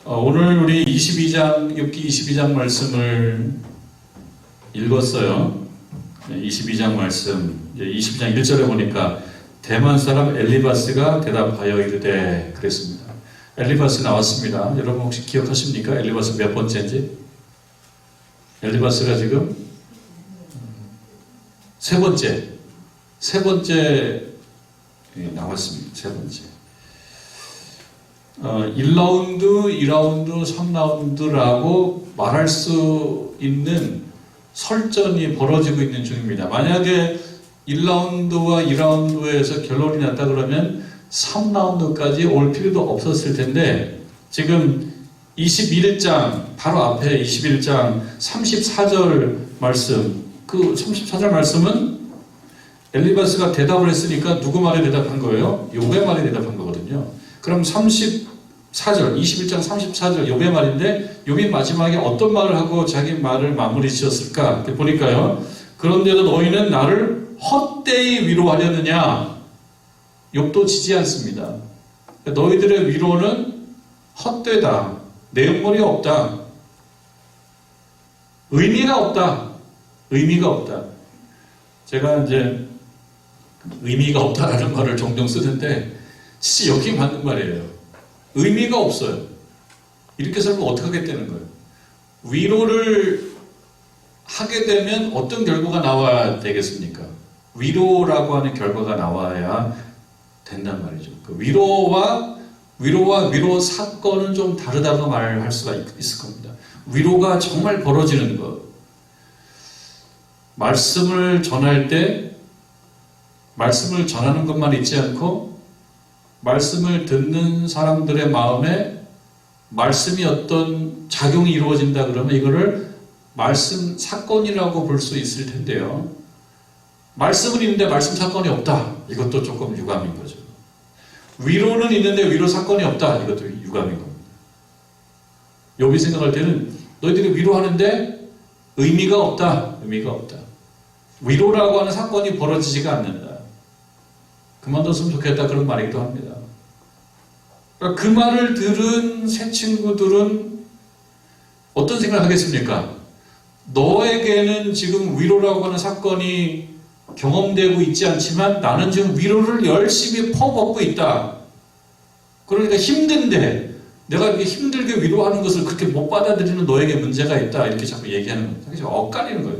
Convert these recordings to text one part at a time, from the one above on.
오늘 우리 22장, 욥기 22장 말씀을 읽었어요. 22장 말씀, 이제 22장 1절에 보니까 대만 사람 엘리바스가 대답하여 이르되 그랬습니다. 엘리바스 나왔습니다. 여러분 혹시 기억하십니까? 엘리바스 몇 번째인지? 엘리바스가 지금 세 번째 나왔습니다. 세 번째. 1라운드, 2라운드, 3라운드라고 말할 수 있는 설전이 벌어지고 있는 중입니다. 만약에 1라운드와 2라운드에서 결론이 났다 그러면 3라운드까지 올 필요도 없었을 텐데 지금 21장 바로 앞에 21장 34절 말씀, 그 34절 말씀은 엘리바스가 대답을 했으니까 누구 말에 대답한 거예요? 욥의 말에 대답한 거거든요. 그럼 34절, 21장 34절 욥의 말인데 욥이 마지막에 어떤 말을 하고 자기 말을 마무리 지었을까? 보니까요. 그런데도 너희는 나를 헛되이 위로하려느냐? 욥도 지지 않습니다. 너희들의 위로는 헛되다. 내용물이 없다. 의미가 없다. 의미가 없다. 제가 이제 의미가 없다라는 말을 종종 쓰는데 진짜 여기 맞는 말이에요. 의미가 없어요. 이렇게 살면 어떻게 하겠다는 거예요. 위로를 하게 되면 어떤 결과가 나와야 되겠습니까? 위로라고 하는 결과가 나와야 된단 말이죠. 그 위로와 위로 사건은 좀 다르다고 말할 수가 있을 겁니다. 위로가 정말 벌어지는 것. 말씀을 전할 때 말씀을 전하는 것만 있지 않고 말씀을 듣는 사람들의 마음에 말씀이 어떤 작용이 이루어진다 그러면 이거를 말씀 사건이라고 볼 수 있을 텐데요. 말씀은 있는데 말씀 사건이 없다. 이것도 조금 유감인 거죠. 위로는 있는데 위로 사건이 없다. 이것도 유감인 겁니다. 욥이 생각할 때는 너희들이 위로하는데 의미가 없다. 의미가 없다. 위로라고 하는 사건이 벌어지지가 않는다. 그만뒀으면 좋겠다. 그런 말이기도 합니다. 그러니까 그 말을 들은 새 친구들은 어떤 생각을 하겠습니까? 너에게는 지금 위로라고 하는 사건이 경험되고 있지 않지만 나는 지금 위로를 열심히 퍼붓고 있다. 그러니까 힘든데 내가 이렇게 힘들게 위로하는 것을 그렇게 못 받아들이는 너에게 문제가 있다. 이렇게 자꾸 얘기하는 거예요. 그래서 엇갈리는 거예요.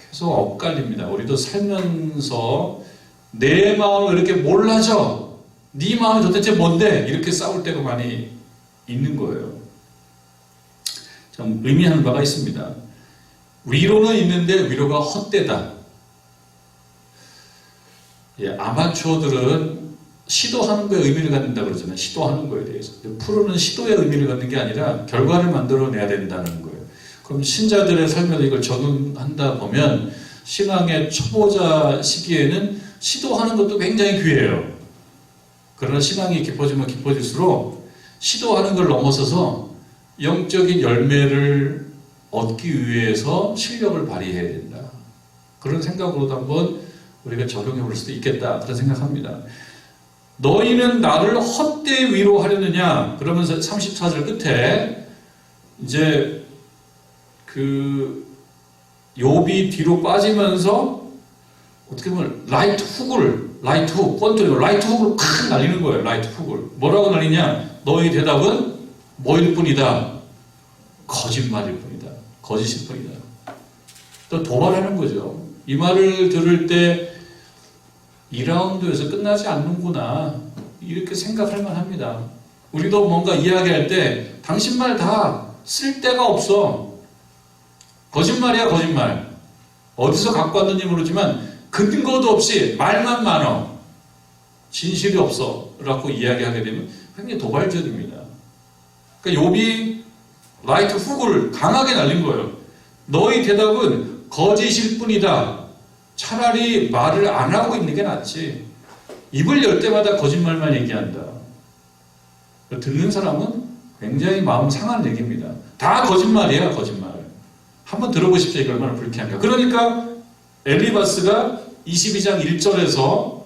계속 엇갈립니다. 우리도 살면서 내 마음을 이렇게 몰라줘. 네 마음이 도대체 뭔데? 이렇게 싸울 때가 많이 있는 거예요. 좀 의미하는 바가 있습니다. 위로는 있는데 위로가 헛되다. 아마추어들은 시도하는 거에 의미를 갖는다 그러잖아요. 시도하는 거에 대해서. 프로는 시도에 의미를 갖는 게 아니라 결과를 만들어내야 된다는 거예요. 그럼 신자들의 삶에서 이걸 적용한다 보면 신앙의 초보자 시기에는 시도하는 것도 굉장히 귀해요. 그러나 신앙이 깊어지면 깊어질수록 시도하는 걸 넘어서서 영적인 열매를 얻기 위해서 실력을 발휘해야 된다. 그런 생각으로도 한번 우리가 적용해 볼 수도 있겠다. 그런 생각합니다. 너희는 나를 헛되이 위로하려느냐? 그러면서 34절 끝에 이제 그 욥이 뒤로 빠지면서 어떻게 보면 라이트 훅, 번트리고 라이트 훅을 팍 날리는 거예요. 라이트 훅을. 뭐라고 날리냐? 너희 대답은 뭐일 뿐이다. 거짓말일 뿐이다. 거짓일 뿐이다. 또 도발하는 거죠. 이 말을 들을 때 2라운드에서 끝나지 않는구나. 이렇게 생각할 만합니다. 우리도 뭔가 이야기할 때 당신 말 다 쓸 데가 없어. 거짓말이야, 거짓말. 어디서 갖고 왔는지 모르지만 근거도 없이 말만 많어. 진실이 없어. 라고 이야기하게 되면 굉장히 도발적입니다. 그러니까 욥이 라이트 훅을 강하게 날린 거예요. 너희 대답은 거짓일 뿐이다. 차라리 말을 안 하고 있는 게 낫지. 입을 열 때마다 거짓말만 얘기한다. 듣는 사람은 굉장히 마음 상한 얘기입니다. 다 거짓말이야, 거짓말. 한번 들어보십시오. 이게 얼마나 불쾌한가. 그러니까 엘리바스가 22장 1절에서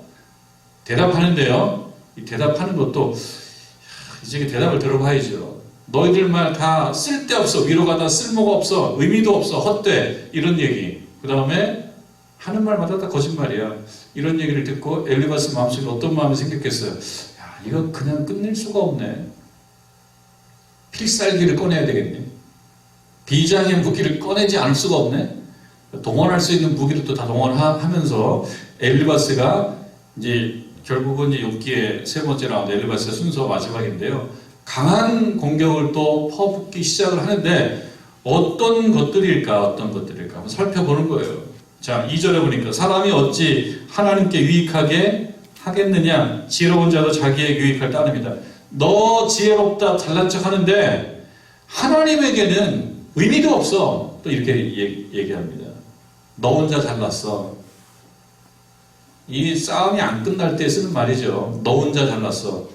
대답하는데요. 이 대답하는 것도 이제 대답을 들어봐야죠. 너희들 말 다 쓸데없어. 위로가 다 쓸모가 없어. 의미도 없어. 헛돼. 이런 얘기. 그 다음에 하는 말마다 다 거짓말이야. 이런 얘기를 듣고 엘리바스 마음속에 어떤 마음이 생겼겠어요? 야, 이거 그냥 끝낼 수가 없네. 필살기를 꺼내야 되겠네. 비장의 무기를 꺼내지 않을 수가 없네. 동원할 수 있는 무기를 또 다 동원하면서 엘리바스가 이제 결국은 이제 욥기의 세 번째 라운드 엘리바스의 순서 마지막인데요. 강한 공격을 또 퍼붓기 시작을 하는데 어떤 것들일까 한번 살펴보는 거예요. 자, 2절에 보니까 사람이 어찌 하나님께 유익하게 하겠느냐? 지혜로운 자도 자기의 유익을 따릅니다. 너 지혜롭다 잘난 척 하는데 하나님에게는 의미도 없어. 또 이렇게 얘기합니다. 너 혼자 잘났어. 이 싸움이 안 끝날 때 쓰는 말이죠. 너 혼자 잘났어.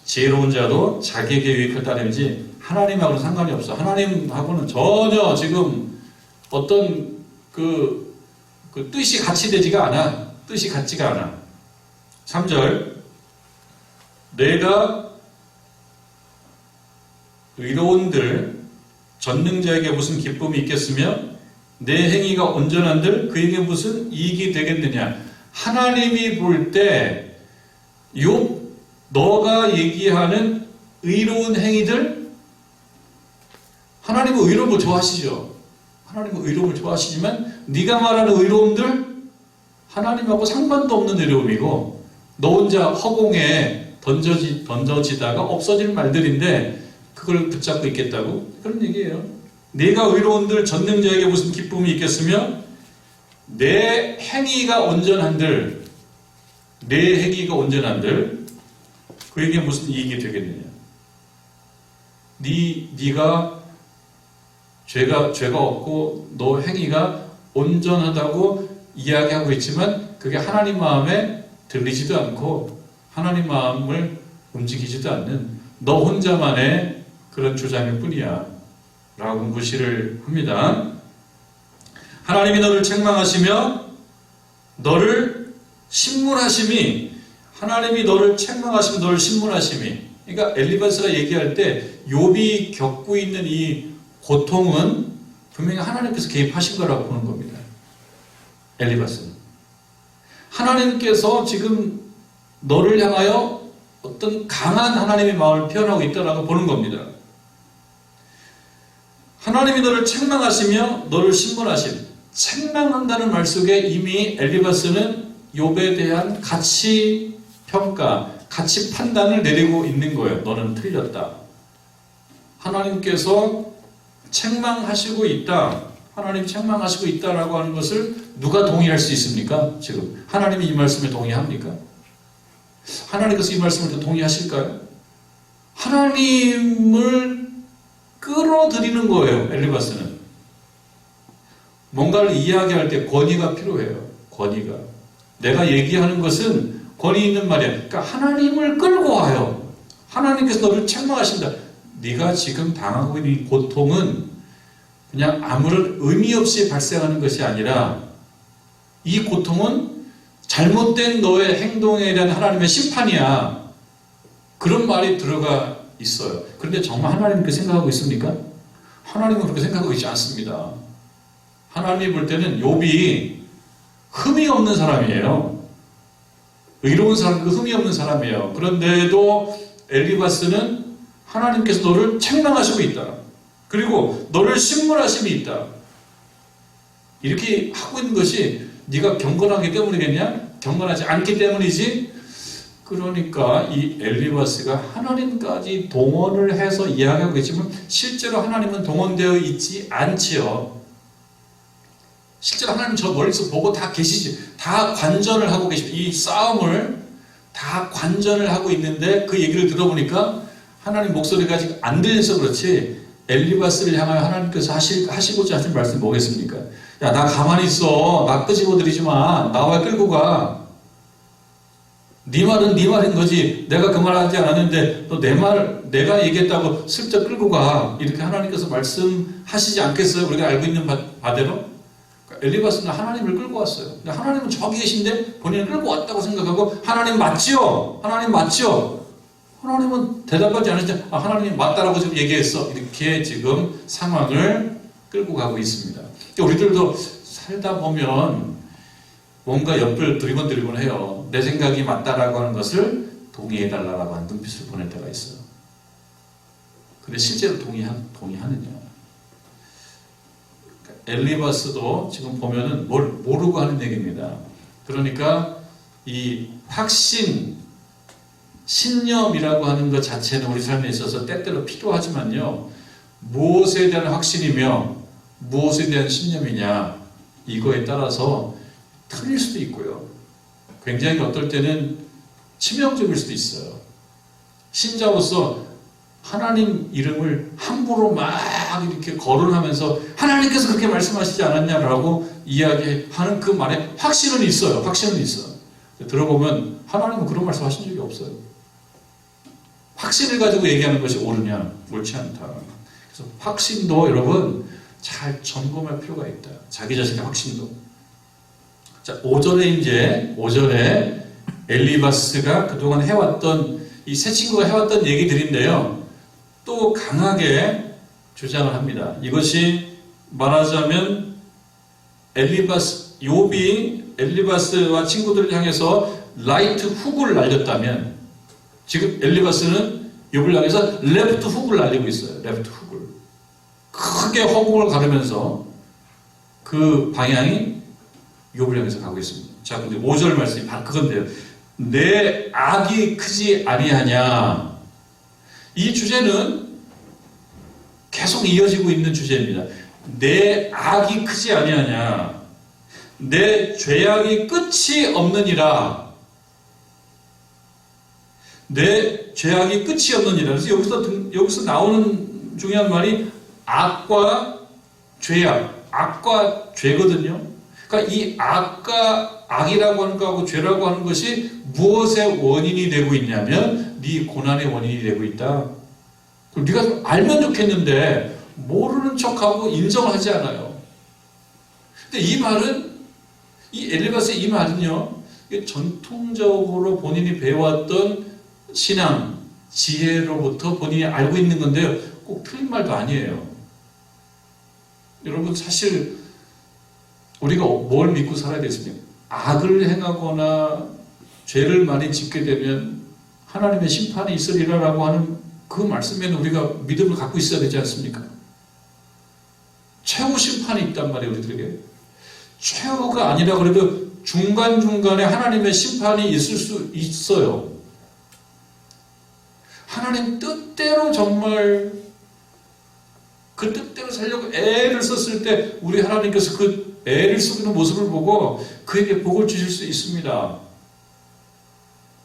지혜로운 자도 자기에게 유익을 따르지 하나님하고는 상관이 없어. 하나님하고는 전혀 지금 어떤 그 뜻이 같이 되지가 않아. 뜻이 같지가 않아. 3절 내가 의로운들 전능자에게 무슨 기쁨이 있겠으며 내 행위가 온전한들 그에게 무슨 이익이 되겠느냐. 하나님이 볼 때 너가 얘기하는 의로운 행위들, 하나님은 의로운 걸 좋아하시죠. 하나님은 의로움을 좋아하시지만 네가 말하는 의로움들 하나님하고 상관도 없는 의로움이고 너 혼자 허공에 던져지다가 없어질 말들인데 그걸 붙잡고 있겠다고? 그런 얘기예요. 내가 의로운들 전능자에게 무슨 기쁨이 있겠으며 내 행위가 온전한들 그에게 무슨 이익이 되겠느냐. 네가 죄가 없고 너 행위가 온전하다고 이야기하고 있지만 그게 하나님 마음에 들리지도 않고 하나님 마음을 움직이지도 않는 너 혼자만의 그런 주장일 뿐이야 라고 무시를 합니다. 하나님이 너를 책망하시며 너를 신문하심이 하나님이 너를 책망하시며 너를 신문하심이 그러니까 엘리바스가 얘기할 때 욥이 겪고 있는 이 고통은 분명히 하나님께서 개입하신 거라고 보는 겁니다. 엘리바스는 하나님께서 지금 너를 향하여 어떤 강한 하나님의 마음을 표현하고 있다라고 보는 겁니다. 하나님이 너를 책망하시며 너를 신문하심. 책망한다는 말 속에 이미 엘리바스는 욥에 대한 가치 평가, 가치 판단을 내리고 있는 거예요. 너는 틀렸다. 하나님께서 책망하시고 있다. 하나님 책망하시고 있다라고 하는 것을 누가 동의할 수 있습니까? 지금 하나님이 이 말씀에 동의합니까? 하나님께서 이 말씀을 동의하실까요? 하나님을 끌어들이는 거예요. 엘리바스는 뭔가를 이야기할 때 권위가 필요해요. 권위가 내가 얘기하는 것은 권위 있는 말이야. 그러니까 하나님을 끌고 와요. 하나님께서 너를 책망하신다. 네가 지금 당하고 있는 이 고통은 그냥 아무런 의미 없이 발생하는 것이 아니라 이 고통은 잘못된 너의 행동에 대한 하나님의 심판이야. 그런 말이 들어가 있어요. 그런데 정말 하나님은 그렇게 생각하고 있습니까? 하나님은 그렇게 생각하고 있지 않습니다. 하나님이 볼 때는 욥이 흠이 없는 사람이에요. 의로운 사람, 흠이 없는 사람이에요. 그런데도 엘리바스는 하나님께서 너를 책망하시고 있다. 그리고 너를 신문하심이 있다. 이렇게 하고 있는 것이 네가 경건하기 때문이겠냐? 경건하지 않기 때문이지. 그러니까 이 엘리바스가 하나님까지 동원을 해서 이야기하고 있지만 실제로 하나님은 동원되어 있지 않지요. 실제로 하나님 저 멀리서 보고 다 계시지. 다 관전을 하고 계십니다. 이 싸움을 다 관전을 하고 있는데 그 얘기를 들어보니까 하나님 목소리가 아직 안 들려서 그렇지 엘리바스를 향하여 하나님께서 하시고자 하신 말씀이 뭐겠습니까? 야, 나 가만히 있어. 나 끄집어 들이지 마. 나 왜 끌고 가? 네 말은 네 말인 거지. 내가 그 말 하지 않았는데 너 내 말 내가 얘기했다고 슬쩍 끌고 가. 이렇게 하나님께서 말씀하시지 않겠어요? 우리가 알고 있는 바대로? 엘리바스는 하나님을 끌고 왔어요. 근데 하나님은 저기 계신데 본인을 끌고 왔다고 생각하고 하나님 맞지요? 하나님 맞지요? 하나님은 대답하지 않으시죠. 하나님이 맞다라고 지금 얘기했어. 이렇게 지금 상황을 끌고 가고 있습니다. 우리들도 살다 보면 뭔가 옆을 두리번두리번 해요. 내 생각이 맞다라고 하는 것을 동의해달라고 하는 눈빛을 보낼 때가 있어요. 근데 실제로 동의하느냐? 엘리바스도 지금 보면은 뭘 모르고 하는 얘기입니다. 그러니까 이 확신, 신념이라고 하는 것 자체는 우리 삶에 있어서 때때로 필요하지만요, 무엇에 대한 확신이며 무엇에 대한 신념이냐, 이거에 따라서 틀릴 수도 있고요. 굉장히 어떨 때는 치명적일 수도 있어요. 신자로서 하나님 이름을 함부로 막 이렇게 거론하면서 하나님께서 그렇게 말씀하시지 않았냐라고 이야기하는 그 말에 확신은 있어요. 확신은 있어요. 들어보면 하나님은 그런 말씀 하신 적이 없어요. 확신을 가지고 얘기하는 것이 옳으냐, 옳지 않다. 그래서 확신도 여러분 잘 점검할 필요가 있다. 자기 자신의 확신도. 자, 5절에 엘리바스가 그동안 해왔던 이 세 친구가 해왔던 얘기들인데요. 또 강하게 주장을 합니다. 이것이 말하자면 욥이 엘리바스와 친구들을 향해서 라이트 훅을 날렸다면 지금 엘리바스는 욥을 향해서 레프트 훅을 날리고 있어요. 레프트 훅을. 크게 허공을 가르면서 그 방향이 욥을 향해서 가고 있습니다. 자, 근데 5절 말씀이 바로 그건데요. 내 악이 크지 아니하냐. 이 주제는 계속 이어지고 있는 주제입니다. 내 악이 크지 아니하냐. 내 죄악이 끝이 없느니라. 내 죄악이 끝이 없느니라. 그래서 여기서 나오는 중요한 말이 악과 죄악, 악과 죄거든요. 그러니까 이 악과 악이라고 하는 거하고 죄라고 하는 것이 무엇의 원인이 되고 있냐면 네 고난의 원인이 되고 있다. 네가 알면 좋겠는데 모르는 척하고 인정을 하지 않아요. 근데 이 말은, 이 엘리바스의 이 말은요, 전통적으로 본인이 배워왔던 신앙, 지혜로부터 본인이 알고 있는 건데요, 꼭 틀린 말도 아니에요. 여러분, 사실 우리가 뭘 믿고 살아야 되겠습니까? 악을 행하거나 죄를 많이 짓게 되면 하나님의 심판이 있으리라라고 하는 그 말씀에는 우리가 믿음을 갖고 있어야 되지 않습니까? 최후 심판이 있단 말이에요, 우리들에게. 최후가 아니라 그래도 중간중간에 하나님의 심판이 있을 수 있어요. 하나님 뜻대로 정말 그 뜻대로 살려고 애를 썼을 때 우리 하나님께서 그 애를 쓰는 모습을 보고 그에게 복을 주실 수 있습니다.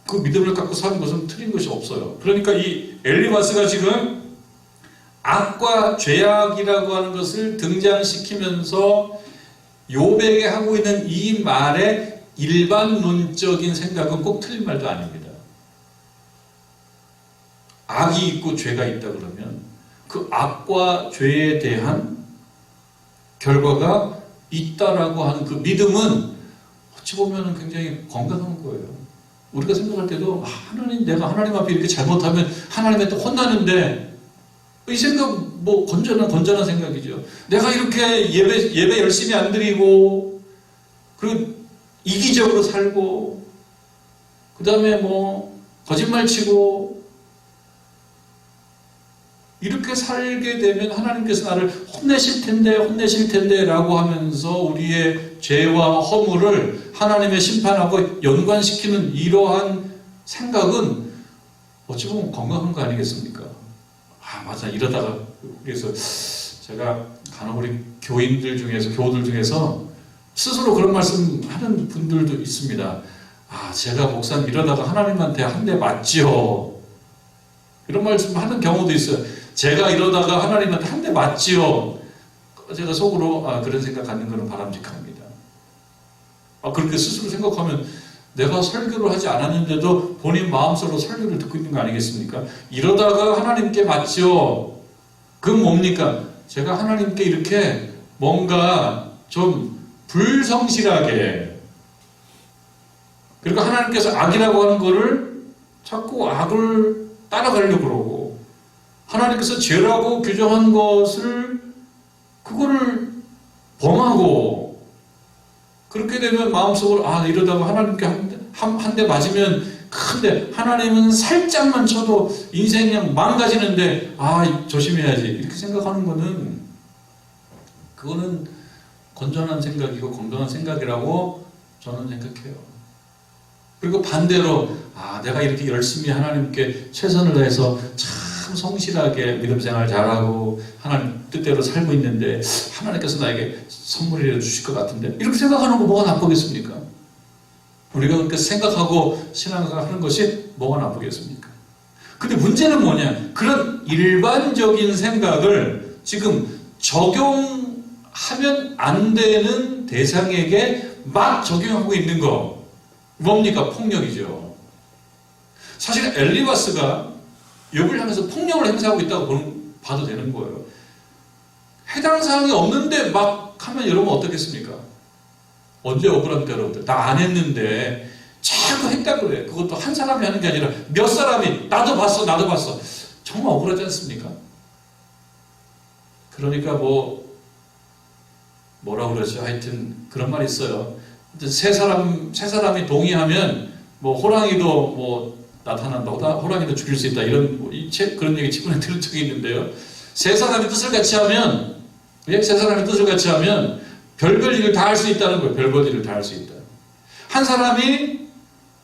그 믿음을 갖고 사는 것은 틀린 것이 없어요. 그러니까 이 엘리바스가 지금 악과 죄악이라고 하는 것을 등장시키면서 욥에게 하고 있는 이 말의 일반론적인 생각은 꼭 틀린 말도 아닙니다. 악이 있고 죄가 있다 그러면 그 악과 죄에 대한 결과가 있다라고 하는 그 믿음은 어찌 보면 굉장히 건강한 거예요. 우리가 생각할 때도 하나님, 내가 하나님 앞에 이렇게 잘못하면 하나님한테 혼나는데, 이 생각 뭐 건전한 생각이죠. 내가 이렇게 예배 열심히 안 드리고 그리고 이기적으로 살고 그 다음에 뭐 거짓말 치고 이렇게 살게 되면 하나님께서 나를 혼내실 텐데 라고 하면서 우리의 죄와 허물을 하나님의 심판하고 연관시키는 이러한 생각은 어찌 보면 건강한 거 아니겠습니까? 맞아, 이러다가. 그래서 제가 간혹 우리 교도들 중에서 스스로 그런 말씀 하는 분들도 있습니다. 제가 목사님 이러다가 하나님한테 한 대 맞지요. 이런 말씀 하는 경우도 있어요. 제가 이러다가 하나님한테 한 대 맞지요. 제가 속으로 그런 생각 갖는 것은 바람직합니다. 그렇게 스스로 생각하면 내가 설교를 하지 않았는데도 본인 마음속으로 설교를 듣고 있는 거 아니겠습니까? 이러다가 하나님께 맞지요. 그건 뭡니까? 제가 하나님께 이렇게 뭔가 좀 불성실하게, 그리고 하나님께서 악이라고 하는 거를 자꾸 악을 따라가려고 그러고, 하나님께서 죄라고 규정한 것을 그거를 범하고, 그렇게 되면 마음속으로 이러다가 하나님께 한 대 맞으면 큰데, 하나님은 살짝만 쳐도 인생이 그냥 망가지는데 조심해야지 이렇게 생각하는 거는, 그거는 건전한 생각이고 건강한 생각이라고 저는 생각해요. 그리고 반대로 내가 이렇게 열심히 하나님께 최선을 다해서 참 성실하게 믿음 생활 잘하고 하나님 뜻대로 살고 있는데 하나님께서 나에게 선물이라도 주실 것 같은데, 이렇게 생각하는 거 뭐가 나쁘겠습니까? 우리가 그렇게 생각하고 신앙생활 하는 것이 뭐가 나쁘겠습니까? 근데 문제는 뭐냐, 그런 일반적인 생각을 지금 적용하면 안 되는 대상에게 막 적용하고 있는 거, 뭡니까? 폭력이죠. 사실 엘리바스가 욥을 향해서 폭력을 행사하고 있다고 봐도 되는 거예요. 해당 사항이 없는데 막 하면 여러분 어떻겠습니까? 언제 억울합니까, 여러분들? 나 안 했는데 자꾸 했다고 그래. 그것도 한 사람이 하는 게 아니라 몇 사람이, 나도 봤어. 정말 억울하지 않습니까? 그러니까 뭐라 그러죠? 하여튼 그런 말이 있어요. 세 사람이 동의하면 호랑이도 나타난다, 호랑이도 죽일 수 있다, 이런 그런 얘기 최근에 들은 적이 있는데요. 세 사람이 뜻을 같이 하면 별별 일을 다 할 수 있다는 거예요. 별별 일을 다 할 수 있다. 한 사람이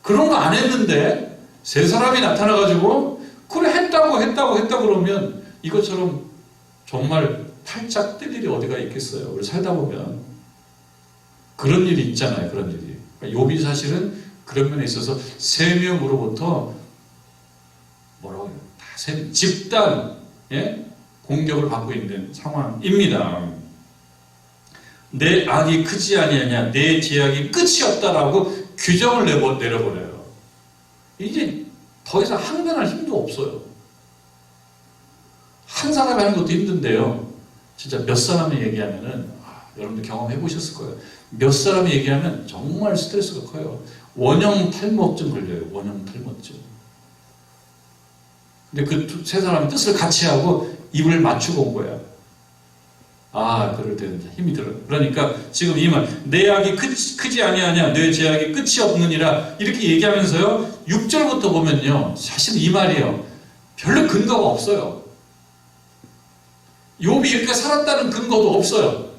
그런 거 안 했는데 세 사람이 나타나가지고 그래 했다고 그러면 이것처럼 정말 팔짝 뜰 일이 어디가 있겠어요. 우리 살다 보면 그런 일이 있잖아요. 그런 일이. 욥이 사실은 그런 면에 있어서 세 명으로부터 집단 공격을 받고 있는 상황입니다. 내 악이 크지 아니하냐, 내 죄악이 끝이 없다라고 규정을 내려버려요. 이제 더 이상 항변할 힘도 없어요. 한 사람이 하는 것도 힘든데요. 진짜 몇 사람이 얘기하면은, 여러분들 경험해 보셨을 거예요. 몇 사람이 얘기하면 정말 스트레스가 커요. 원형 탈모증 걸려요. 원형 탈모증. 근데 그 세 사람이 뜻을 같이 하고 입을 맞추고 온 거야. 그럴 때는 힘이 들어요. 그러니까 지금 이 말, 내 악이 크지 아니하냐, 내 죄악이 끝이 없느니라, 이렇게 얘기하면서요, 6절부터 보면요, 사실 이 말이에요. 별로 근거가 없어요. 욥이 이렇게 살았다는 근거도 없어요.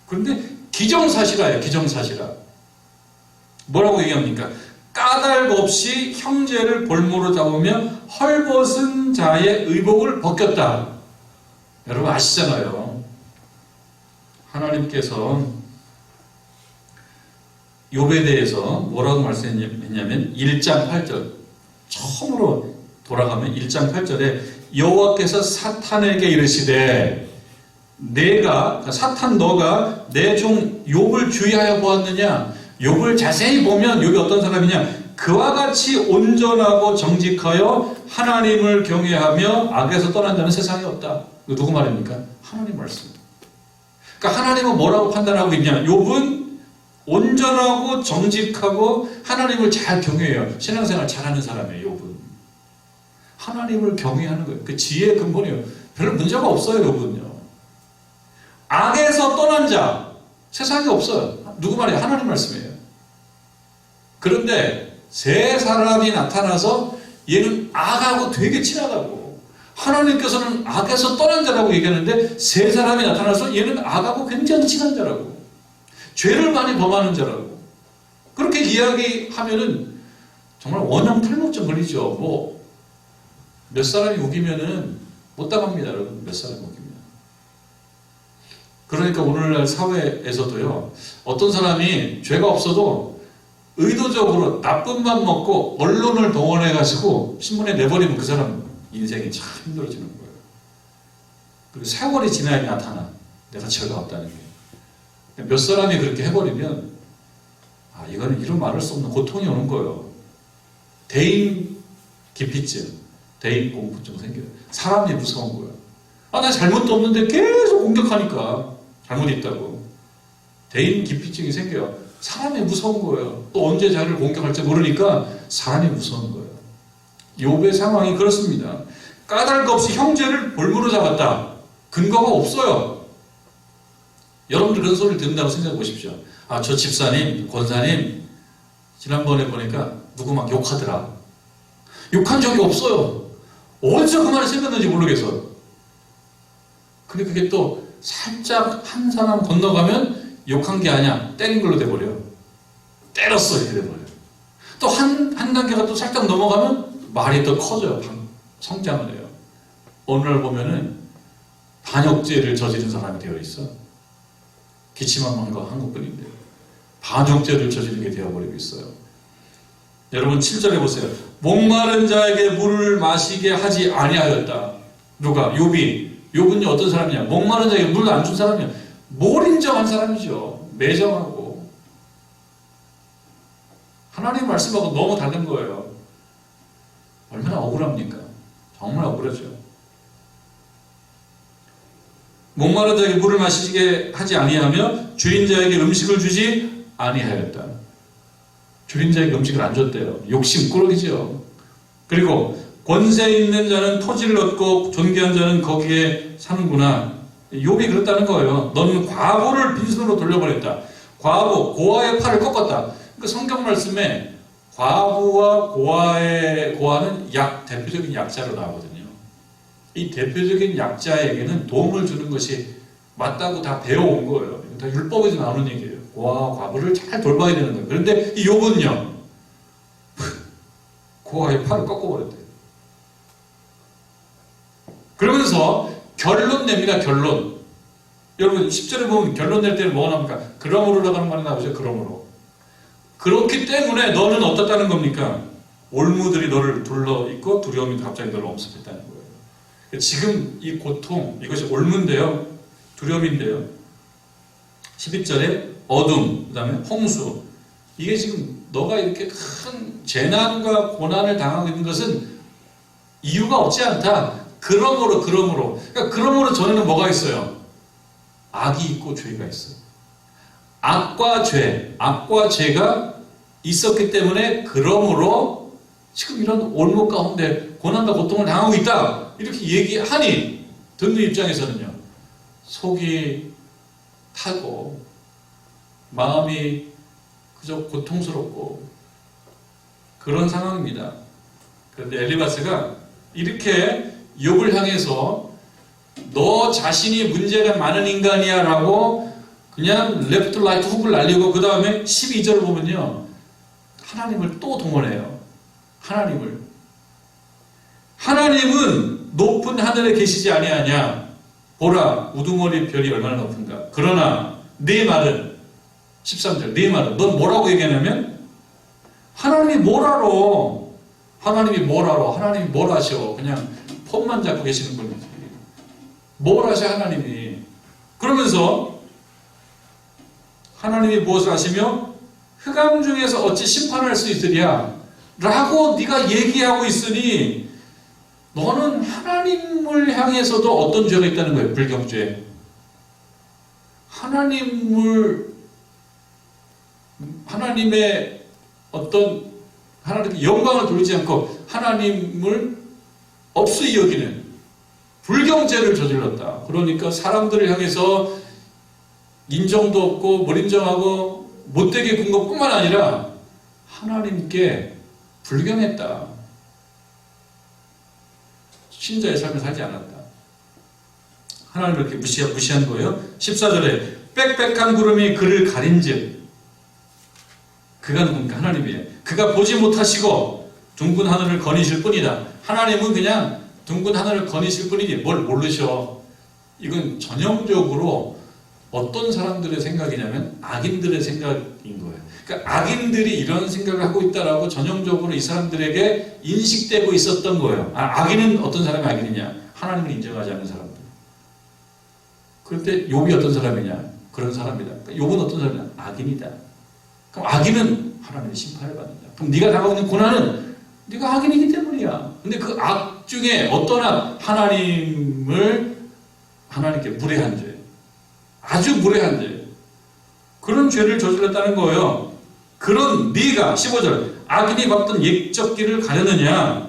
그런데 기정사실화예요. 기정사실화. 뭐라고 얘기합니까? 까닭 없이 형제를 볼모로 잡으며 헐벗은 자의 의복을 벗겼다. 여러분 아시잖아요. 하나님께서 욥에 대해서 뭐라고 말씀했냐면 1장 8절, 처음으로 돌아가면 1장 8절에 여호와께서 사탄에게 이르시되 사탄 너가 내 종 욥을 주의하여 보았느냐. 욥을 자세히 보면 욥이 어떤 사람이냐, 그와 같이 온전하고 정직하여 하나님을 경외하며 악에서 떠난 자는 세상에 없다. 이거 누구 말입니까? 하나님 말씀. 그러니까 하나님은 뭐라고 판단하고 있냐, 욥은 온전하고 정직하고 하나님을 잘 경외해요. 신앙생활 잘하는 사람이에요. 욥은 하나님을 경외하는 거예요. 그 지혜의 근본이에요. 별로 문제가 없어요. 욥은요. 악에서 떠난 자 세상에 없어요. 누구 말이에요? 하나님 말씀이에요. 그런데 세 사람이 나타나서 얘는 악하고 되게 친하다고, 하나님께서는 악에서 떠난 자라고 얘기하는데 세 사람이 나타나서 얘는 악하고 굉장히 친한 자라고, 죄를 많이 범하는 자라고, 그렇게 이야기하면은 정말 원형 탈모증 걸리죠. 몇 사람이 우기면은 못 당합니다, 여러분. 몇 사람이 우기면. 그러니까 오늘날 사회에서도요, 어떤 사람이 죄가 없어도 의도적으로 나쁜 맘 먹고 언론을 동원해가지고 신문에 내버리면 그 사람 인생이 참 힘들어지는 거예요. 그리고 세월이 지나야 나타나, 내가 죄가 없다는 게. 몇 사람이 그렇게 해버리면 이거는 이루 말할 수 없는 고통이 오는 거예요. 대인 기피증, 대인 공포증 생겨요. 사람이 무서운 거예요. 나 잘못도 없는데 계속 공격하니까 잘못 있다고. 대인 기피증이 생겨요. 사람이 무서운 거예요. 또 언제 자기를 공격할지 모르니까 사람이 무서운 거예요. 욥의 상황이 그렇습니다. 까닭 없이 형제를 볼모로 잡았다. 근거가 없어요. 여러분들 그런 소리를 듣는다고 생각해 보십시오. 아, 저 집사님, 권사님 지난번에 보니까 누구 막 욕하더라. 욕한 적이 없어요. 어디서 그 말이 생겼는지 모르겠어. 근데 그게 또 살짝 한 사람 건너가면 욕한 게 아니야. 때린 걸로 돼버려요. 때렸어 이렇게 돼버려요. 또 한 단계가 또 살짝 넘어가면 말이 더 커져요. 성장을 해요. 어느 날 보면은 반역죄를 저지른 사람이 되어 있어. 기침한 거 한국분인데 반역죄를 저지르게 되어버리고 있어요. 여러분 7절에 보세요. 목마른 자에게 물을 마시게 하지 아니하였다. 누가? 욥이. 욥은요 어떤 사람이냐? 목마른 자에게 물을 안 준 사람이야. 뭘 인정한 사람이죠. 매정하고. 하나님 말씀하고 너무 다른 거예요. 얼마나 억울합니까? 정말 억울하죠. 목마른 자에게 물을 마시게 하지 아니하며 줄인 자에게 음식을 주지 아니하였다. 줄인 자에게 음식을 안 줬대요. 욕심 꾸러기죠. 그리고 권세 있는 자는 토지를 얻고 존귀한 자는 거기에 사는구나. 욥이 그렇다는 거예요. 너는 과부를 빈손으로 돌려보냈다. 과부, 고아의 팔을 꺾었다. 그러니까 성경 말씀에 과부와 고아는 대표적인 약자로 나오거든요. 이 대표적인 약자에게는 도움을 주는 것이 맞다고 다 배워온 거예요. 다 율법에서 나오는 얘기예요. 고아와 과부를 잘 돌봐야 되는 거예요. 그런데 이 욥은요, 고아의 팔을 꺾어버렸대요. 그러면서 결론 냅니다. 결론. 여러분 10절에 보면 결론 낼 때는 뭐가 나옵니까? 그러므로라고 하는 말이 나오죠. 그러므로. 그렇기 때문에 너는 어떻다는 겁니까? 올무들이 너를 둘러있고 두려움이 갑자기 너를 엄습했다는 거예요. 지금 이 고통, 이것이 올무인데요. 두려움인데요. 11절에 어둠, 그 다음에 홍수. 이게 지금 너가 이렇게 큰 재난과 고난을 당하고 있는 것은 이유가 없지 않다. 그러므로. 그러니까 그러므로 전에는 뭐가 있어요? 악이 있고 죄가 있어요. 악과 죄가 있었기 때문에 그러므로 지금 이런 올무 가운데 고난과 고통을 당하고 있다. 이렇게 얘기하니 듣는 입장에서는요. 속이 타고 마음이 그저 고통스럽고 그런 상황입니다. 그런데 엘리바스가 이렇게 욥을 향해서 너 자신이 문제가 많은 인간이야 라고 그냥 레프트 라이트 훅을 날리고 그 다음에 12절을 보면요. 하나님을 또 동원해요. 하나님은 높은 하늘에 계시지 아니하냐. 보라 우두머리 별이 얼마나 높은가. 그러나 네 말은 13절 네 말은 넌 뭐라고 얘기하냐면 하나님이 뭘 알아. 하나님이 뭘 하셔. 그냥 폰만 잡고 계시는 분이지. 뭘 하셔 하나님이. 그러면서 하나님이 무엇을 하시며 흑암 중에서 어찌 심판할 수 있으랴 라고 네가 얘기하고 있으니 너는 하나님을 향해서도 어떤 죄가 있다는 거예요. 불경죄. 하나님의 어떤 하나님께 영광을 돌리지 않고 하나님을 없이 여기는 불경죄를 저질렀다. 그러니까 사람들을 향해서 인정도 없고 불인정하고 못되게 군 것뿐만 아니라 하나님께 불경했다. 신자의 삶을 살지 않았다. 하나님을 이렇게 무시한 거예요. 14절에 빽빽한 구름이 그를 가린즉 그가 누굽니까? 하나님이에요. 그가 보지 못하시고 둥근 하늘을 거니실 뿐이다. 하나님은 그냥 둥근 하늘을 거니실 뿐이지 뭘 모르셔. 이건 전형적으로 어떤 사람들의 생각이냐면 악인들의 생각인 거예요. 그러니까 악인들이 이런 생각을 하고 있다라고 전형적으로 이 사람들에게 인식되고 있었던 거예요. 악인은 어떤 사람이 악인이냐? 하나님을 인정하지 않는 사람들. 그런데 욥이 어떤 사람이냐? 그런 사람이다. 그러니까 욥은 어떤 사람이냐? 악인이다. 그럼 악인은 하나님의 심판을 받는다. 그럼 네가 당하고 있는 고난은 네가 악인이기 때문이야. 근데 그 악 중에 어떤 악? 하나님께 무례한 죄. 아주 무례한 죄. 그런 죄를 저질렀다는 거예요. 그런 네가 15절 악인이 밟던 옛적길을 가려느냐.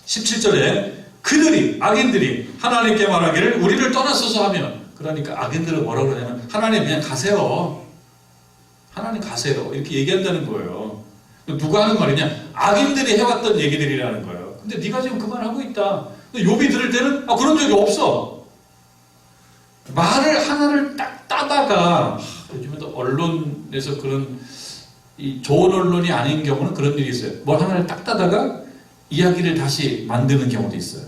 17절에 그들이 악인들이 하나님께 말하기를 우리를 떠났소서 하며, 그러니까 악인들은 뭐라고 그러냐면 하나님 그냥 가세요. 하나님 가세요. 이렇게 얘기한다는 거예요. 누가 하는 말이냐? 악인들이 해왔던 얘기들이라는 거예요. 근데 네가 지금 그 말 하고 있다. 욥이 들을 때는 그런 적이 없어. 말을 하나를 딱 따다가, 요즘에도 언론에서 그런 이 좋은 언론이 아닌 경우는 그런 일이 있어요. 뭘 하나를 딱 따다가 이야기를 다시 만드는 경우도 있어요.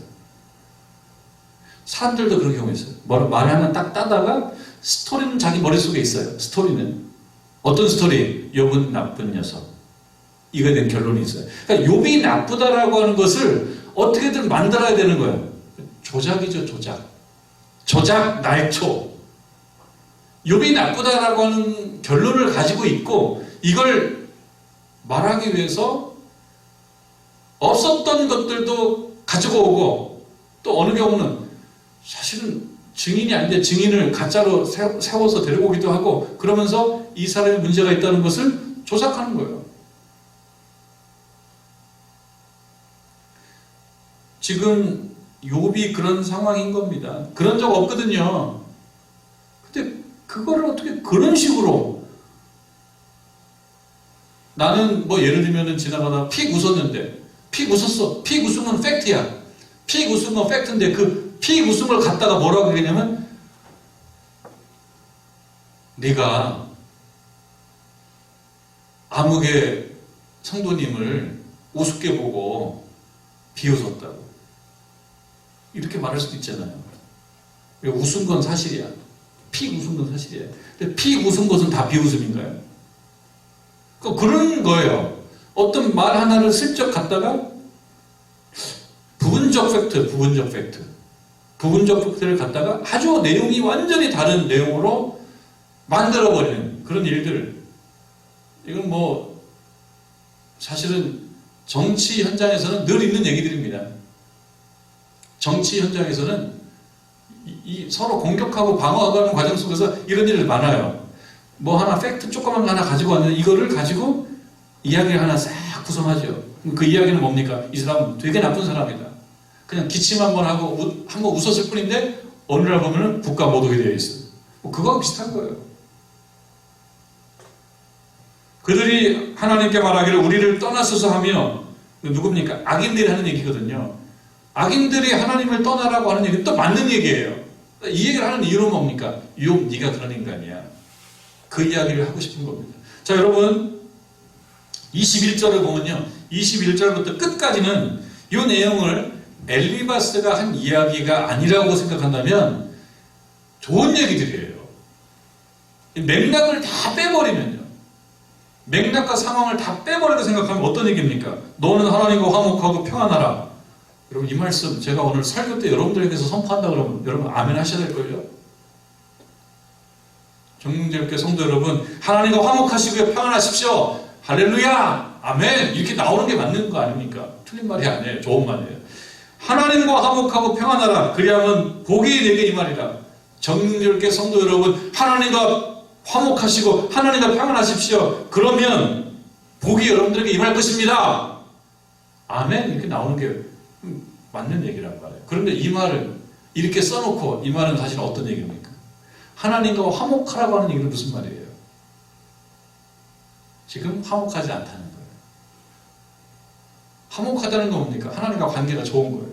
사람들도 그런 경우 있어요. 말 하나 딱 따다가 스토리는 자기 머릿속에 있어요. 스토리는 어떤 스토리? 욥은 나쁜 녀석. 이거에 대한 결론이 있어요. 그러니까 욥이 나쁘다라고 하는 것을 어떻게든 만들어야 되는 거예요. 조작이죠, 조작. 조작, 날초. 욥이 나쁘다라고 하는 결론을 가지고 있고, 이걸 말하기 위해서 없었던 것들도 가지고 오고, 또 어느 경우는 사실은 증인이 아닌데 증인을 가짜로 세워서 데리고 오기도 하고, 그러면서 이 사람의 문제가 있다는 것을 조작하는 거예요. 지금 욥이 그런 상황인 겁니다. 그런 적 없거든요. 근데 그거를 어떻게 그런 식으로, 나는 뭐 예를 들면 지나가다 픽 웃었는데, 픽 웃었어. 픽 웃으면 팩트야. 픽 웃으면 팩트인데 그 픽 웃음을 갖다가 뭐라고 그러냐면, 네가 아무개 성도님을 우습게 보고 비웃었다고. 이렇게 말할 수도 있잖아요. 웃은 건 사실이야. 픽 웃은 건 사실이야. 근데 픽 웃은 것은 다 비웃음인가요? 그런 거예요. 어떤 말 하나를 슬쩍 갖다가 부분적 팩트를 갖다가 아주 내용이 완전히 다른 내용으로 만들어버리는 그런 일들. 이건 뭐 사실은 정치 현장에서는 늘 있는 얘기들입니다. 정치 현장에서는 서로 공격하고 방어하는 과정 속에서 이런 일이 많아요. 뭐 하나 팩트 조그만 거 하나 가지고 왔는데 이거를 가지고 이야기를 하나 싹 구성하죠. 그 이야기는 뭡니까? 이 사람은 되게 나쁜 사람이다. 그냥 기침 한번 하고 한번 웃었을 뿐인데 어느 날 보면은 국가 모독이 되어 있어요. 뭐 그거하고 비슷한 거예요. 그들이 하나님께 말하기를 우리를 떠났소서 하며, 누굽니까? 악인들이 하는 얘기거든요. 악인들이 하나님을 떠나라고 하는 얘기는 또 맞는 얘기예요. 이 얘기를 하는 이유는 뭡니까? 욥, 네가 그런 인간이야. 그 이야기를 하고 싶은 겁니다. 자, 여러분 21절을 보면요, 21절부터 끝까지는 이 내용을 엘리바스가 한 이야기가 아니라고 생각한다면 좋은 얘기들이에요. 맥락을 다 빼버리면요, 맥락과 상황을 다 빼버리고 생각하면 어떤 얘기입니까? 너는 하나님과 화목하고 평안하라. 여러분, 이 말씀 제가 오늘 설교 때 여러분들에게서 선포한다 그러면 여러분 아멘 하셔야 될걸요? 정죄롭게 성도 여러분, 하나님과 화목하시고요, 평안하십시오. 할렐루야, 아멘, 이렇게 나오는 게 맞는 거 아닙니까? 틀린 말이 아니에요. 좋은 말이에요. 하나님과 화목하고 평안하라. 그리하면 복이 내게 임하리라. 정죄롭게 성도 여러분, 하나님과 화목하시고 하나님과 평안하십시오. 그러면 복이 여러분들에게 임할 것입니다. 아멘, 이렇게 나오는 게 맞는 얘기란 말이에요. 그런데 이 말을 이렇게 써놓고, 이 말은 사실 어떤 얘기입니까? 하나님과 화목하라고 하는 얘기는 무슨 말이에요? 지금 화목하지 않다는 거예요. 화목하다는 건 뭡니까? 하나님과 관계가 좋은 거예요.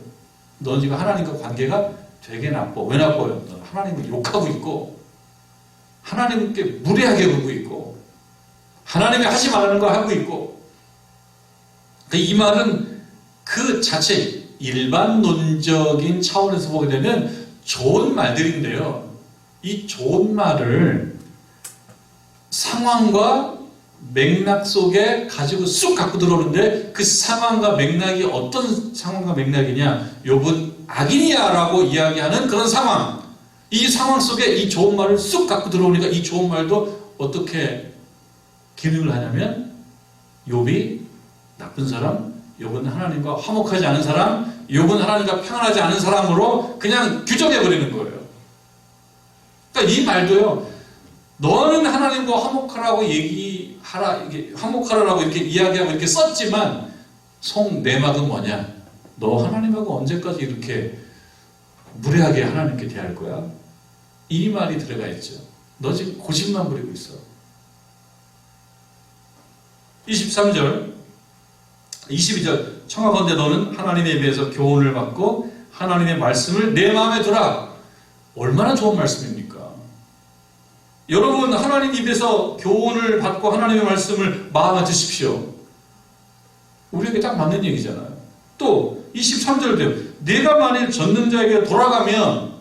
넌 지금 하나님과 관계가 되게 나빠. 왜 나빠요? 넌 하나님을 욕하고 있고, 하나님께 무례하게 굴고 있고, 하나님이 하지 말라는 거 하고 있고. 이 말은 그 자체 일반론적인 차원에서 보게 되면 좋은 말들인데요, 이 좋은 말을 상황과 맥락 속에 가지고 쑥 갖고 들어오는데, 그 상황과 맥락이 어떤 상황과 맥락이냐? 욥은 악인이야 라고 이야기하는 그런 상황, 이 상황 속에 이 좋은 말을 쑥 갖고 들어오니까 이 좋은 말도 어떻게 기능을 하냐면, 욥이 나쁜 사람, 욥은 하나님과 화목하지 않은 사람, 욥은 하나님과 평안하지 않은 사람으로 그냥 규정해버리는 거예요. 그러니까 이 말도요, 너는 하나님과 화목하라고 화목하라고 이렇게 이야기하고 이렇게 썼지만 내막은 뭐냐? 너 하나님하고 언제까지 이렇게 무례하게 하나님께 대할 거야? 이 말이 들어가 있죠. 너 지금 고집만 부리고 있어. 23절, 22절. 청하건대 너는 하나님에 비해서 교훈을 받고 하나님의 말씀을 내 마음에 두라. 얼마나 좋은 말씀입니까? 여러분, 하나님 입에서 교훈을 받고 하나님의 말씀을 마음에 두십시오. 우리에게 딱 맞는 얘기잖아요. 또 23절도 내가 만일 젖는 자에게 돌아가면,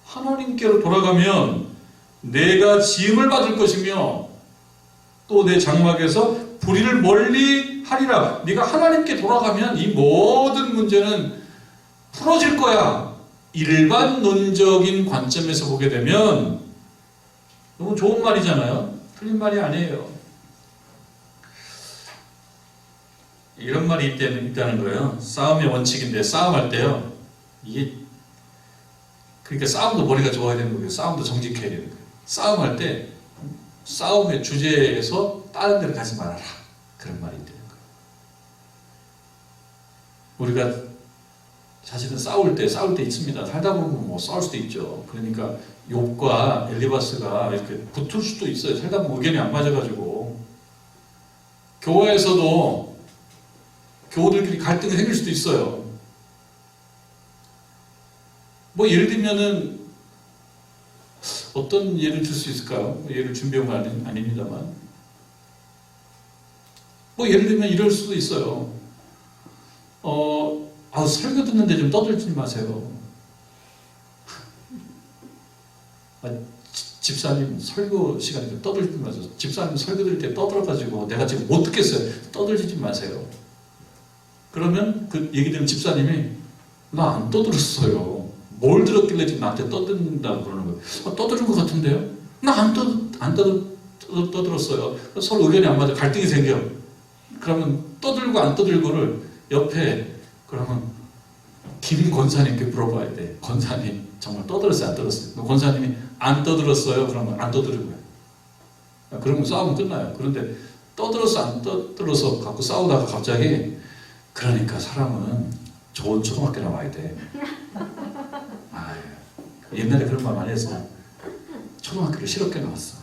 하나님께로 돌아가면 내가 지음을 받을 것이며 또 내 장막에서 불의를 멀리 하리라. 네가 하나님께 돌아가면 이 모든 문제는 풀어질 거야. 일반론적인 관점에서 보게 되면 너무 좋은 말이잖아요. 틀린 말이 아니에요. 이런 말이 있다는 거예요. 싸움의 원칙인데 싸움할 때요. 이게 그러니까 싸움도 머리가 좋아야 되는 거예요. 싸움도 정직해야 되는 거예요. 싸움할 때 싸움의 주제에서 다른 데로 가지 말아라. 그런 말이 있다는 거예요. 우리가 사실은 싸울 때 있습니다. 살다 보면 뭐 싸울 수도 있죠. 그러니까 욥과 엘리바스가 이렇게 붙을 수도 있어요. 살다 보면 의견이 안 맞아가지고. 교회에서도 교우들끼리 갈등이 생길 수도 있어요. 뭐 예를 들면은 어떤 예를 들 수 있을까요? 예를 준비한 건 아닙니다만 뭐 예를 들면 이럴 수도 있어요. 설교 듣는데 좀 떠들지 마세요. 집사님 설교 시간에 떠들지 마세요. 집사님 설교 들을 때 떠들어가지고 내가 지금 못 듣겠어요. 떠들지 마세요. 그러면 그 얘기 들은 집사님이 나 안 떠들었어요. 뭘 들었길래 지금 나한테 떠든다고 그러는 거예요. 떠들은 것 같은데요? 나 안 떠들었어요. 서로 의견이 안 맞아. 갈등이 생겨. 그러면 떠들고 안 떠들고를 옆에 그러면 김 권사님께 물어봐야 돼. 권사님 정말 떠들었어요? 안 떠들었어요? 권사님이 안 떠들었어요? 그러면 안 떠들고요. 그러면 싸우면 끝나요. 그런데 떠들었어 안 떠들어서 갖고 싸우다가 갑자기 그러니까 사람은 좋은 초등학교 나와야 돼. 옛날에 그런 말 많이 했어. 초등학교를 실업계 나왔어.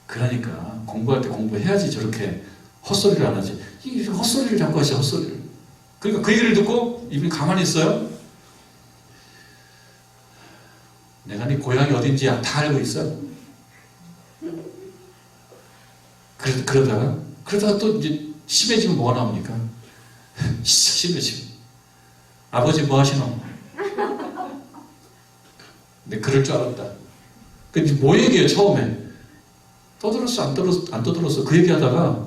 그러니까 공부할 때 공부해야지 저렇게 헛소리를 안 하지. 이 헛소리를 자꾸 하시 헛소리를. 그러니까 그 얘기를 듣고 이분이 가만히 있어요. 내가 네 고향이 어딘지 다 알고 있어. 그러다가 또 이제 심해지면 뭐가 나옵니까? 심해지면 아버지 뭐 하시노? 근데 그럴 줄 알았다. 근데 뭐 얘기해요 처음에? 떠들었어 안 떠들었어 그 얘기하다가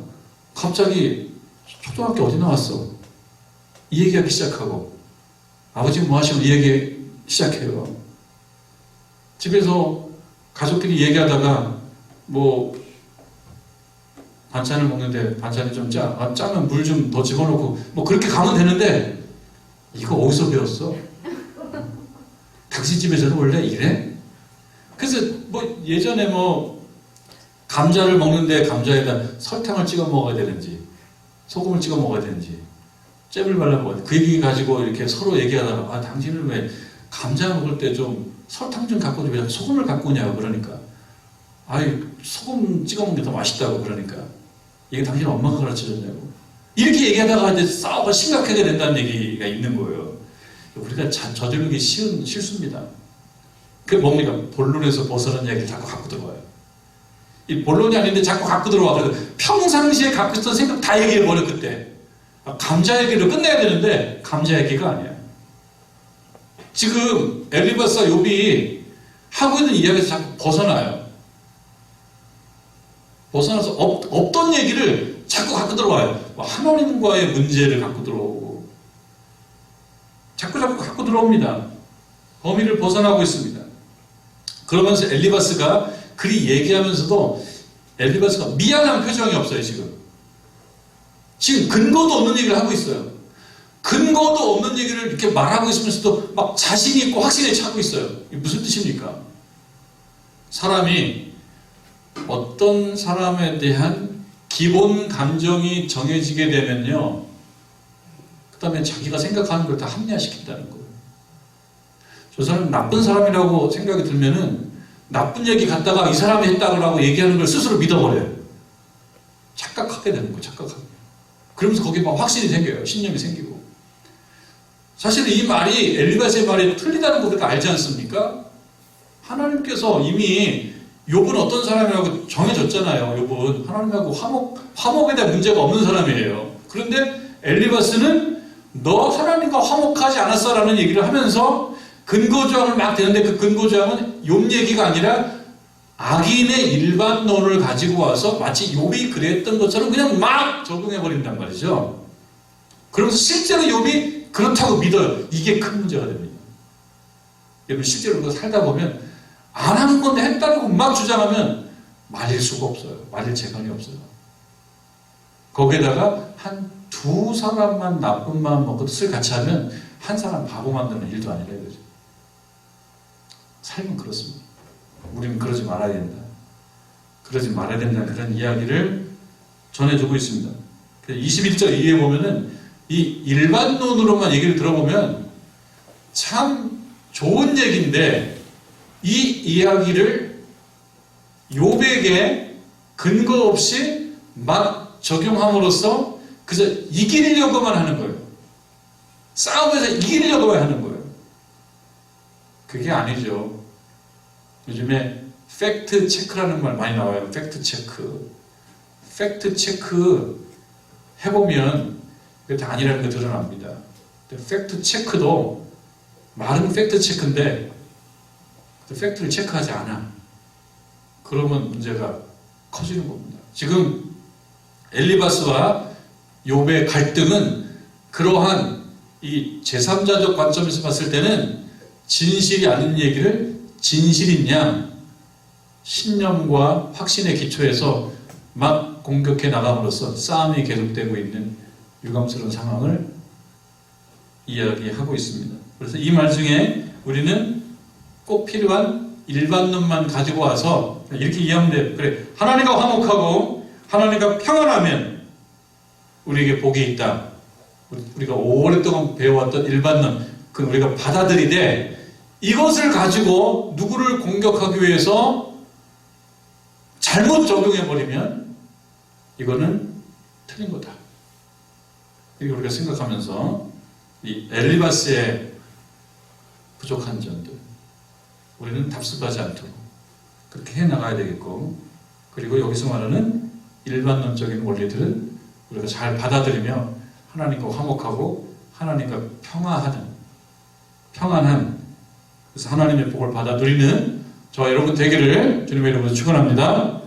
갑자기 초등학교 어디 나왔어? 이 얘기하기 시작하고 아버지 뭐 하시노? 이 얘기 시작해요. 집에서 가족끼리 얘기하다가 뭐 반찬을 먹는데 반찬이 좀 짜면 물 좀 더 집어넣고 뭐 그렇게 가면 되는데 이거 어디서 배웠어? 당신 집에서는 원래 이래? 그래서 뭐 예전에 뭐 감자를 먹는데 감자에다 설탕을 찍어 먹어야 되는지 소금을 찍어 먹어야 되는지 잼을 발라 먹어야 되는지 그 얘기 가지고 이렇게 서로 얘기하다가 당신은 왜 감자 먹을 때 좀 설탕 좀 갖고 오지 왜 소금을 갖고 오냐고 그러니까 소금 찍어 먹는 게 더 맛있다고 그러니까 이게 당신 엄마가 가르쳐줬냐고 이렇게 얘기하다가 이제 싸우고 심각하게 된다는 얘기가 있는 거예요. 우리가 저지르는 게 쉬운 실수입니다. 그게 뭡니까? 본론에서 벗어난 이야기를 자꾸 갖고 들어와요. 이 본론이 아닌데 자꾸 갖고 들어와. 그래서 평상시에 갖고 있던 생각 다 얘기해버려 그때. 감자 얘기를 끝내야 되는데 감자 얘기가 아니야. 지금 엘리바스와 욥이 하고 있는 이야기에서 자꾸 벗어나요. 벗어나서 없던 얘기를 자꾸 갖고 들어와요. 하나님과의 문제를 갖고 들어오고 자꾸 갖고 들어옵니다. 범위를 벗어나고 있습니다. 그러면서 엘리바스가 그리 얘기하면서도 엘리바스가 미안한 표정이 없어요. 지금 근거도 없는 얘기를 하고 있어요. 근거도 없는 얘기를 이렇게 말하고 있으면서도 막 자신 있고 확신에 차고 있어요. 이게 무슨 뜻입니까? 사람이 어떤 사람에 대한 기본 감정이 정해지게 되면요, 그 다음에 자기가 생각하는 걸 다 합리화시킨다는 거예요. 저 사람은 나쁜 사람이라고 생각이 들면은 나쁜 얘기 갖다가 이 사람이 했다고 얘기하는 걸 스스로 믿어버려요. 착각하게 되는 거예요. 착각하게. 그러면서 거기에 막 확신이 생겨요. 신념이 생기고. 사실 이 말이 엘리바스의 말이 틀리다는 거 우리가 알지 않습니까? 하나님께서 이미 욥은 어떤 사람이라고 정해졌잖아요. 욥은 하나님하고 화목에 대한 문제가 없는 사람이에요. 그런데 엘리바스는 너 하나님과 화목하지 않았어 라는 얘기를 하면서 근거조항을 막 대는데 그 근거조항은 욥 얘기가 아니라 악인의 일반론을 가지고 와서 마치 욥이 그랬던 것처럼 그냥 막 적용해버린단 말이죠. 그러면서 실제로 욥이 그렇다고 믿어요. 이게 큰 문제가 됩니다. 여러분 실제로 그거 살다 보면 안 하는 건데 했다고 막 주장하면 말릴 수가 없어요. 말릴 재간이 없어요. 거기에다가 한 두 사람만 나쁜 마음 먹고 뜻을 같이 하면 한 사람 바보 만드는 일도 아니라 이거죠. 삶은 그렇습니다. 우리는 그러지 말아야 된다. 그러지 말아야 된다는 그런 이야기를 전해주고 있습니다. 21절 이후에 보면은 이 일반론으로만 얘기를 들어보면 참 좋은 얘기인데 이 이야기를 욥에게 근거 없이 막 적용함으로써 그저 이기려고만 하는 거예요. 싸움에서 이기려고만 하는 거예요. 그게 아니죠. 요즘에 팩트 체크라는 말 많이 나와요. 팩트 체크. 팩트 체크 해보면 그게 다 아니라는 게 드러납니다. 팩트 체크도 말은 팩트 체크인데 팩트를 체크하지 않아. 그러면 문제가 커지는 겁니다. 지금 엘리바스와 욥의 갈등은 그러한 이 제3자적 관점에서 봤을 때는 진실이 아닌 얘기를 진실인 양 신념과 확신의 기초에서 막 공격해 나감으로써 싸움이 계속되고 있는 유감스러운 상황을 이야기하고 있습니다. 그래서 이 말 중에 우리는 꼭 필요한 일반론만 가지고 와서 이렇게 이해하면 돼요. 그래, 하나님과 화목하고 하나님과 평안하면 우리에게 복이 있다. 우리가 오랫동안 배워왔던 일반론, 그 우리가 받아들이되 이것을 가지고 누구를 공격하기 위해서 잘못 적용해버리면 이거는 틀린 거다. 이렇게 우리가 생각하면서 이 엘리바스의 부족한 점들 우리는 답습하지 않도록 그렇게 해나가야 되겠고, 그리고 여기서 말하는 일반론적인 원리들은 우리가 잘 받아들이며 하나님과 화목하고 하나님과 평안한 그래서 하나님의 복을 받아 누리는 저와 여러분 되기를 주님의 이름으로 축원합니다.